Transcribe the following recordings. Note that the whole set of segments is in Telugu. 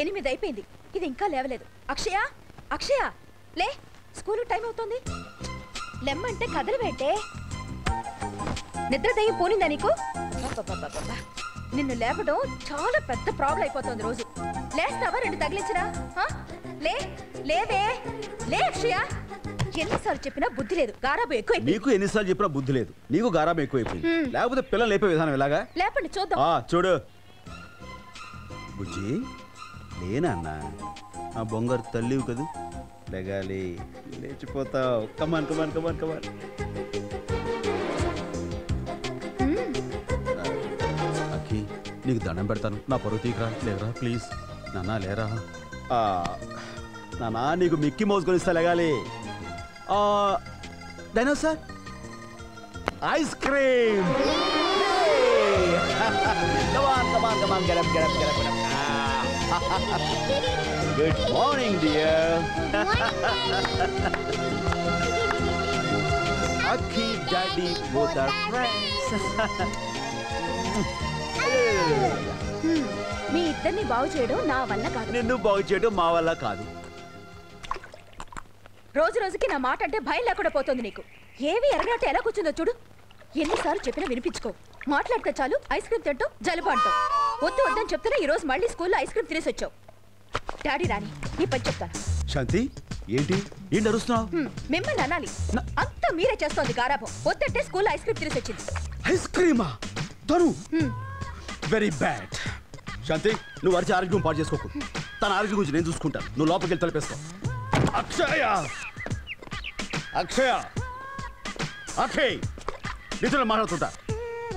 8 అయిపోయింది, ఇది ఇంకా లేవలేదు. అక్షయ, అక్షయ లే, స్కూల్ టైం అవుతుంది. లెమ్మంటే కదలవేంటే? నిద్ర దయ్యం పోనిందా నీకు? నిన్ను లేపడం చాలా పెద్ద ప్రాబ్లం అయిపోతుంది రోజు. లేస్తావా? 2 తగిలించరా? లే, లేవే, లే అక్షయ. ఎన్నిసార్లు చెప్పినా బుద్ధి లేదు, గారాబు ఎక్కువ. నీకు ఎన్నిసార్లు చెప్పినా బుద్ధి లేదు, నీకు గారాబు ఎక్కువైపోయింది. లేకపోతే పిల్లలు లేపే విధానం ఎలాగా? లేపండి చూద్దాం. చూడు బుజ్జి, లేనా అన్న, ఆ బొంగారు తల్లివి కదూ, లేగాలి, లేచిపోతావు. కమాన్ కమాన్ కమాన్ కమాన్. అక్కి, నీకు దండం పెడతాను, నా పరువు తీకరా. లేరా ప్లీజ్ నాన్న, లేరా నాన్న, నీకు మిక్కీ మౌస్ కొనిస్తా. లేగాలి. Dinosaur ice cream. Good morning dear. Akki, daddy both are friends. మీ ఇద్దరిని బాగు చేయడం నా వల్ల కాదు. నిన్ను బాగు చేయడం మా వల్ల కాదు. రోజు రోజుకి నా మాట అంటే భయం లేకుండా పోతుంది నీకు. ఏవి ఎరగనట్టు ఎలా కూర్చుందో చూడు. ఎన్నిసార్లు చెప్పినా వినిపించుకో. మాట్లాడితే చాలు ఐస్ క్రీమ్ తింటావు, జలుబు అంటావు. వద్దు వద్దని చెప్తున్నా ఈ రోజు మళ్ళీ స్కూల్లో ఐస్ క్రీమ్ తినేసి వచ్చావు. డాడీ రాని నీ పని చెప్తాను. శాంతి, ఏంటి ఏంటి అరుస్తున్నావు? మిమ్మల్ని అనాలి, అంతా మీరే చేస్తోంది గారాబం. వద్దంటే స్కూల్లో ఐస్ క్రీమ్ తినేసి వచ్చింది. ఐస్ క్రీమా? తను వెరీ బ్యాడ్. శాంతి, నువ్వు అరిచి ఆరోగ్యం పాటు చేసుకోకు. తన ఆరోగ్యం గురించి నేను చూసుకుంటాను. నువ్వు లోపలికి వెళ్ళి తలపేసుకో. అక్షయ, అక్షయ, అక్షయ్, నీతో మాట్లాడుతుంటా.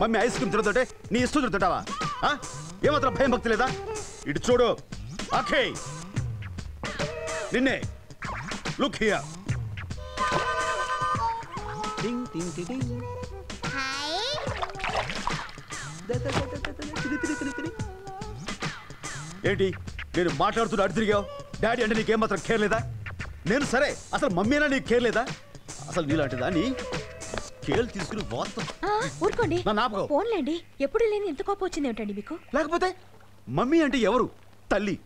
మమ్మీ ఐస్ క్రీమ్ తిరుగుతుంటే నీ ఇష్టం తిరుగుతుంటావా? ఏమాత్రం భయం భక్తి లేదా? ఇటు చూడు అక్షయ్, నిన్నే. Look here. టింగ్ టింగ్ టింగ్. ఏంటి నేను మాట్లాడుతున్నా అటు తిరిగావు? డాడీ అంటే నీకేమాత్రం కేర్ లేదా? నేను సరే, అసలు మమ్మీ అయినా నీకు కేర్ లేదా? అసలు నీలాంటిదా నీ కేర్ తీసుకుని ఊరుకోండి. ఫోన్లేండి, ఎప్పుడు లేని ఎంత కోపం వచ్చింది ఏమిటండి మీకు? లేకపోతే మమ్మీ అంటే ఎవరు? తల్లి.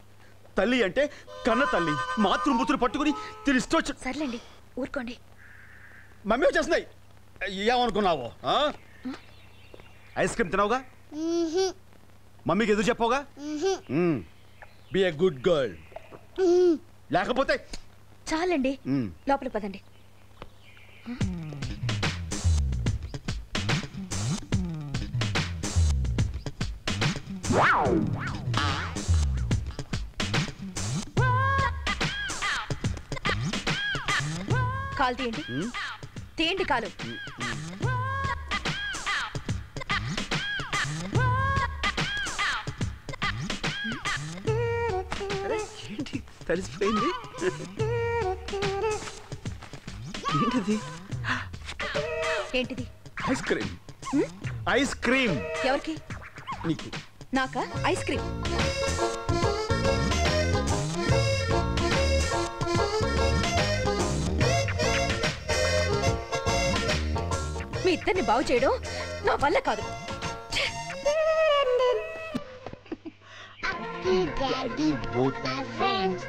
తల్లి అంటే కన్న తల్లి, మాతృమూర్తులు పట్టుకుని తిరిగి. సర్లేండి ఊరుకోండి. మమ్మీ వచ్చేస్తున్నాయి. ఏమనుకున్నావు? ఐస్ క్రీమ్ తినవుగా? మమ్మీకి ఎదురు చెప్పవుగా? Be a good girl. లేకపోతే చాలండి, లోపలికి పదండి. కాలు తీయండి, తీయండి కాలు. ఏంటి తడిసిపోయింది? ఏంటిది? ఏంటిది? Ice cream. ఐస్ క్రీమ్ ఎవరికి? నీకు. నాకా ఐస్ క్రీమ్? మీ ఇద్దరిని బాగు చేయడం నా వల్ల కాదు. Daddy, both are friends.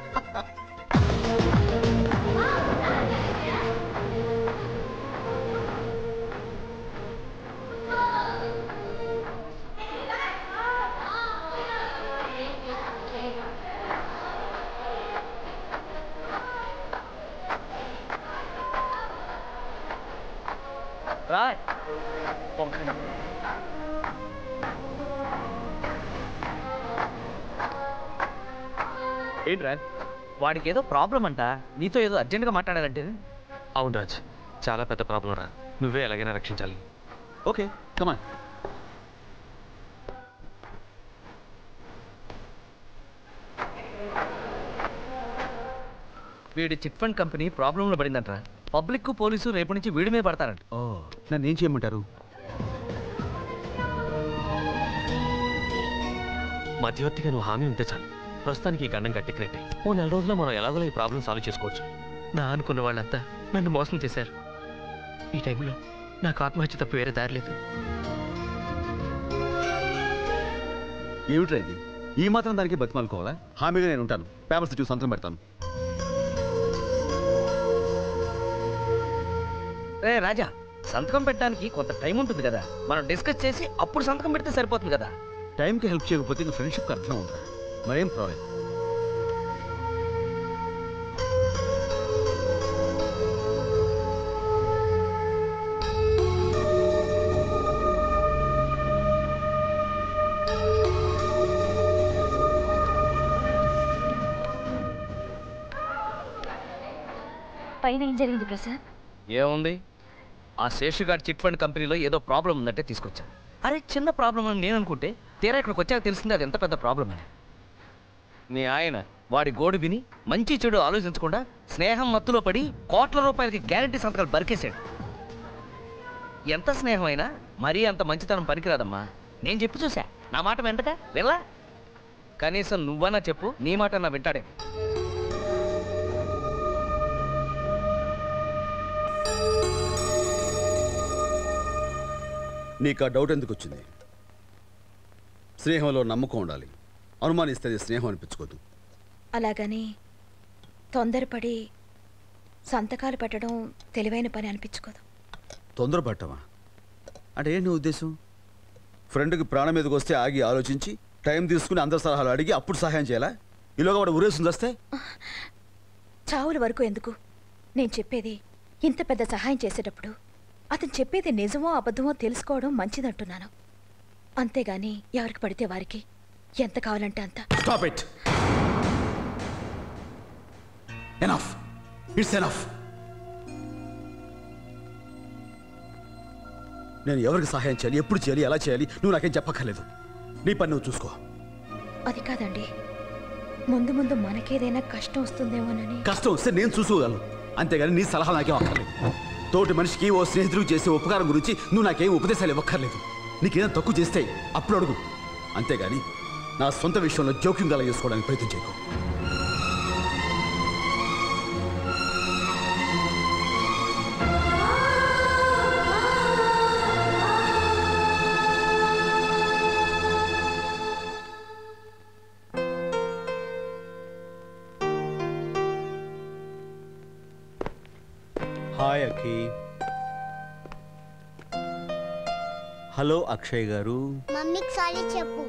Right. ఏంటి రాజ్, వాడికి ఏదో ప్రాబ్లం అంట, నీతో ఏదో అర్జెంట్గా మాట్లాడాలంటే? అవును రాజ్, చాలా పెద్ద ప్రాబ్లం రా. నువ్వే ఎలాగైనా రక్షించాలి. Okay come on. వీడి చిట్ ఫండ్ కంపెనీ ప్రాబ్లంలో పడిందంట. పబ్లిక్ పోలీసు రేపు నుంచి వీడి మీద పడతారంట. నన్ను ఏం చేయమంటారు? మధ్యవర్తిగా నువ్వు హామీ ఉంటే చాలు. ప్రస్తుతానికి ఈ గండం గట్టెక్కినట్టే. ఓ 4 రోజుల్లో మనం ఎలాగోలా ఈ ప్రాబ్లం సాల్వ్ చేసుకోవచ్చు. నా అనుకున్న వాళ్ళంతా నన్ను మోసం చేశారు. ఈ టైంలో నాకు ఆత్మహత్య తప్ప వేరే దారి లేదు. ఏమిట్రా ఇది? ఈ మాత్రం దానికి బతిమాలుకోవాలా? హామీగా నేను ఉంటాను. పేపర్స్ చూసి సంతకం పెడతాను. రే రాజా, సంతకం పెట్టడానికి కొంత టైం ఉంటుంది కదా, మనం డిస్కస్ చేసి అప్పుడు సంతకం పెడితే సరిపోతుంది కదా. టైంకి హెల్ప్ చేయకపోతే ఇంకా ఫ్రెండ్షిప్కి అర్థం ఉందా? మరేం ప్రాబ్లం. పైన ఏం జరిగింది ప్రసాద్? ఏముంది, ఆ శేషుగారి చిట్ ఫండ్ కంపెనీలో ఏదో ప్రాబ్లం ఉందంటే తీసుకొచ్చాను. అరే చిన్న ప్రాబ్లం అని నేను అనుకుంటే తీరా ఇక్కడికి వచ్చాక తెలిసింది అది ఎంత పెద్ద ప్రాబ్లం అని. మీ ఆయన వాడి గోడు విని మంచి చెడు ఆలోచించకుండా స్నేహం మత్తులో పడి కోట్ల రూపాయలకి గ్యారెంటీ సంతకాలు బరికేశాడు. ఎంత స్నేహం అయినా మరీ అంత మంచితనం పనికిరాదమ్మా. నేను చెప్పి చూసా, నా మాట వెంటగా వెళ్ళా. కనీసం నువ్వన్నా చెప్పు, నీ మాట నా వింటాడే. నీకు ఆ డౌట్ ఎందుకు వచ్చింది? స్నేహంలో నమ్మకం ఉండాలి. అనుమానిస్తే అది స్నేహం అనిపించుకోదు. అలాగని తొందరపడి సంతకాలు పెట్టడం తెలివైన పని అనిపించుకోదు. తొందరపడ్డావా అంటే ఏంటి నీ ఉద్దేశం? ఫ్రెండ్కి ప్రాణం మీదకి వస్తే ఆగి ఆలోచించి టైం తీసుకుని అందరి సలహాలు అడిగి అప్పుడు సహాయం చేయాలా? ఈలోగా వాడు ఉరేసింది వస్తే చావుల వరకు ఎందుకు? నేను చెప్పేది, ఇంత పెద్ద సహాయం చేసేటప్పుడు అతను చెప్పేది నిజమో అబద్ధమో తెలుసుకోవడం మంచిదంటున్నాను. అంతేగాని ఎవరికి పడితే వారికి ఎంత కావాలంటే అంత. Stop it. Enough. It's enough. నేను ఎవరికి సహాయం చేయాలి, ఎప్పుడు చేయాలి, ఎలా చేయాలి నువ్వు నాకేం చెప్పక్కర్లేదు. నీ పని నువ్వు చూసుకో. అది కాదండి, ముందు ముందు మనకేదైనా కష్టం వస్తుందేమోనని. కష్టం వస్తే నేను చూసుకోగలను, అంతేగాని నీ సలహా నాకేం అక్కర్లేదు. తోటి మనిషికి ఓ స్నేహితుడికి చేసే ఉపకారం గురించి నువ్వు నాకేం ఉపదేశాలు ఇవ్వక్కర్లేదు. నీకేదైనా తక్కువ చేస్తే అప్పుడు అడుగు, అంతేగాని నా సొంత విషయంలో జోక్యం గల చేసుకోవడానికి ప్రయత్నం చేయకు. హాయ్ అఖి. హలో అక్షయ్ గారు. మమ్మీకి సారీ చెప్పు.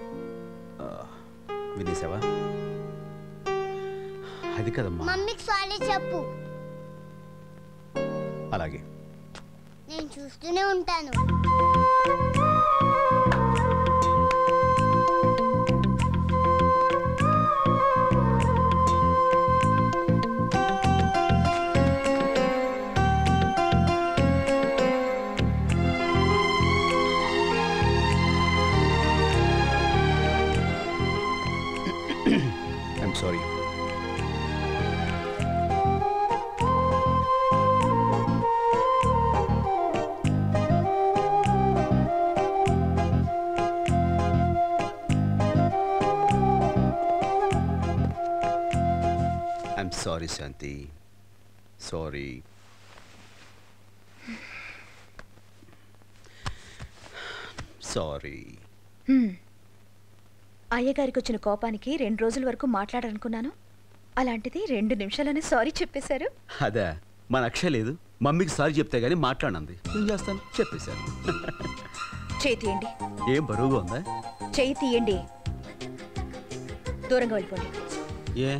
వినేసావా? అది కదమ్మా. మమ్మీకి సారీ చెప్పు. అలాగే. నేను చూస్తూనే ఉంటాను. I'm sorry. I'm sorry, Shanti. Sorry. Sorry. అయ్యగారికి వచ్చిన కోపానికి 2 రోజుల వరకు మాట్లాడాలనుకున్నాను. అలాంటిది 2 నిమిషాలనే సారీ చెప్పేశారు. అదే మన అక్షయ్ లేదు, మమ్మీకి సారీ చెప్తే గానీ మాట్లాడంది. ఏం చేస్తాను, చెప్పేశాను. చేయి తీయండి. ఏం బరువుగా ఉందా? చేయి తీయండి. దూరంగా వెళ్ళిపోండి. ఏ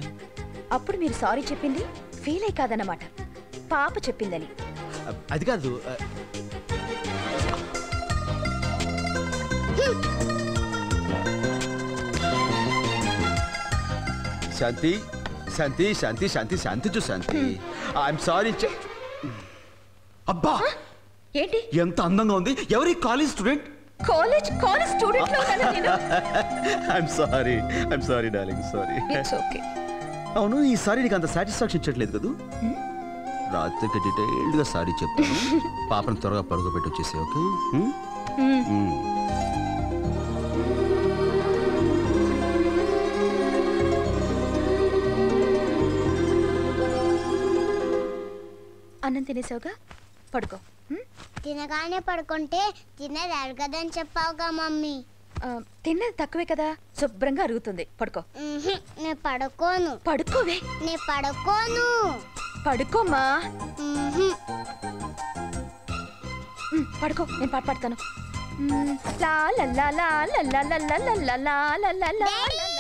అప్పుడు మీరు సారీ చెప్పింది ఫీల్ అయి కాదన్నమాట, పాప చెప్పిందని. అది కాదు. శాంతి శాంతి శాంతి శాంతి శాంతి చూ శాంతి. I'm sorry. అబ్బా ఏంటి ఎంత అందంగా ఉంది. ఎవరి కాలేజ్ స్టూడెంట్? కాలేజ్ స్టూడెంట్ లో ఉన్నాను నేను. I'm sorry darling, sorry. It's okay. అవును, ఈసారి నీకు అంత సాటిస్ఫాక్షన్ ఇచ్చట్లేదు కదా? రాత్రికి డీటెయిల్డ్గా సారీ చెప్తాను. పాపను త్వరగా పడుకోబెట్టి వచ్చేసి, ఓకే? అన్నం తినేసావుగా, పడుకో. తినగానే పడుకుంటే తినేది అడగదని చెప్పావుగా మమ్మీ. తిన్నది తక్కువే కదా, శుభ్రంగా అరుగుతుంది. పడుకో. నేను పడుకోను. పడుకోవే. నేను పడుకోను. పడుకోమ్మా. పడుకో, నేను పాట పాడతాను. లా లా లా లా లా లా లా లా లా లా లా లా లా లా.